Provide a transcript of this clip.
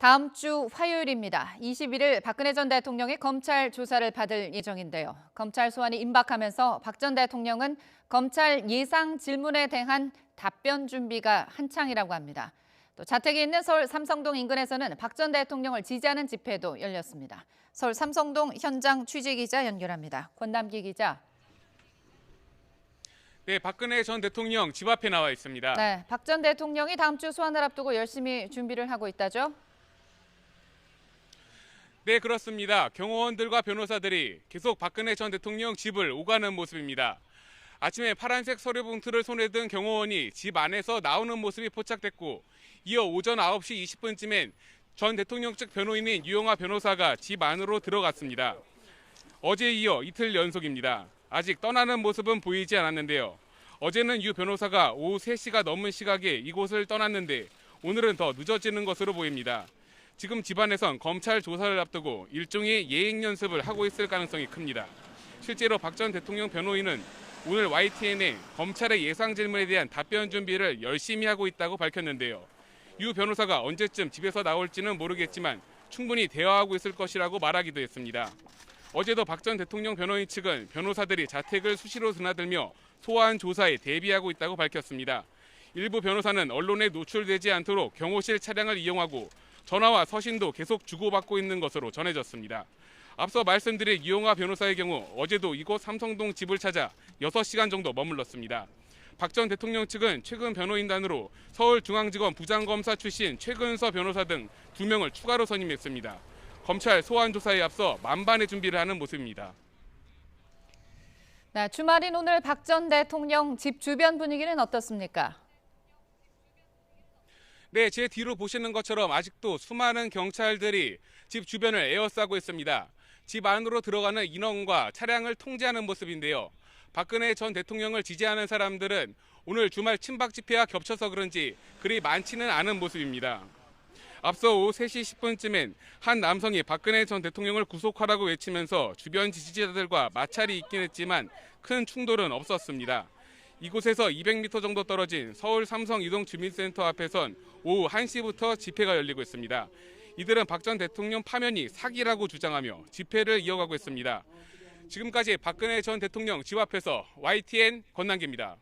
다음 주 화요일입니다. 21일 박근혜 전 대통령이 검찰 조사를 받을 예정인데요. 검찰 소환이 임박하면서 박 전 대통령은 검찰 예상 질문에 대한 답변 준비가 한창이라고 합니다. 또 자택이 있는 서울 삼성동 인근에서는 박 전 대통령을 지지하는 집회도 열렸습니다. 서울 삼성동 현장 취재기자 연결합니다. 권남기 기자. 네, 박근혜 전 대통령 집 앞에 나와 있습니다. 네, 박 전 대통령이 다음 주 소환을 앞두고 열심히 준비를 하고 있다죠? 네, 그렇습니다. 경호원들과 변호사들이 계속 박근혜 전 대통령 집을 오가는 모습입니다. 아침에 파란색 서류 봉투를 손에 든 경호원이 집 안에서 나오는 모습이 포착됐고, 이어 오전 9시 20분쯤엔 전 대통령 측 변호인인 유영하 변호사가 집 안으로 들어갔습니다. 어제에 이어 이틀 연속입니다. 아직 떠나는 모습은 보이지 않았는데요. 어제는 유 변호사가 오후 3시가 넘은 시각에 이곳을 떠났는데 오늘은 더 늦어지는 것으로 보입니다. 지금 집안에선 검찰 조사를 앞두고 일종의 예행 연습을 하고 있을 가능성이 큽니다. 실제로 박 전 대통령 변호인은 오늘 YTN에 검찰의 예상 질문에 대한 답변 준비를 열심히 하고 있다고 밝혔는데요. 유 변호사가 언제쯤 집에서 나올지는 모르겠지만 충분히 대화하고 있을 것이라고 말하기도 했습니다. 어제도 박 전 대통령 변호인 측은 변호사들이 자택을 수시로 드나들며 소환 조사에 대비하고 있다고 밝혔습니다. 일부 변호사는 언론에 노출되지 않도록 경호실 차량을 이용하고 전화와 서신도 계속 주고받고 있는 것으로 전해졌습니다. 앞서 말씀드린 유영하 변호사의 경우 어제도 이곳 삼성동 집을 찾아 6시간 정도 머물렀습니다. 박 전 대통령 측은 최근 변호인단으로 서울중앙지검 부장검사 출신 최근서 변호사 등 2명을 추가로 선임했습니다. 검찰 소환 조사에 앞서 만반의 준비를 하는 모습입니다. 네, 주말인 오늘 박 전 대통령 집 주변 분위기는 어떻습니까? 네, 제 뒤로 보시는 것처럼 아직도 수많은 경찰들이 집 주변을 에워싸고 있습니다. 집 안으로 들어가는 인원과 차량을 통제하는 모습인데요. 박근혜 전 대통령을 지지하는 사람들은 오늘 주말 친박 집회와 겹쳐서 그런지 그리 많지는 않은 모습입니다. 앞서 오후 3시 10분쯤엔 한 남성이 박근혜 전 대통령을 구속하라고 외치면서 주변 지지자들과 마찰이 있긴 했지만 큰 충돌은 없었습니다. 이곳에서 200m 정도 떨어진 서울 삼성 이동 주민센터 앞에선 오후 1시부터 집회가 열리고 있습니다. 이들은 박 전 대통령 파면이 사기라고 주장하며 집회를 이어가고 있습니다. 지금까지 박근혜 전 대통령 집 앞에서 YTN 권남기입니다.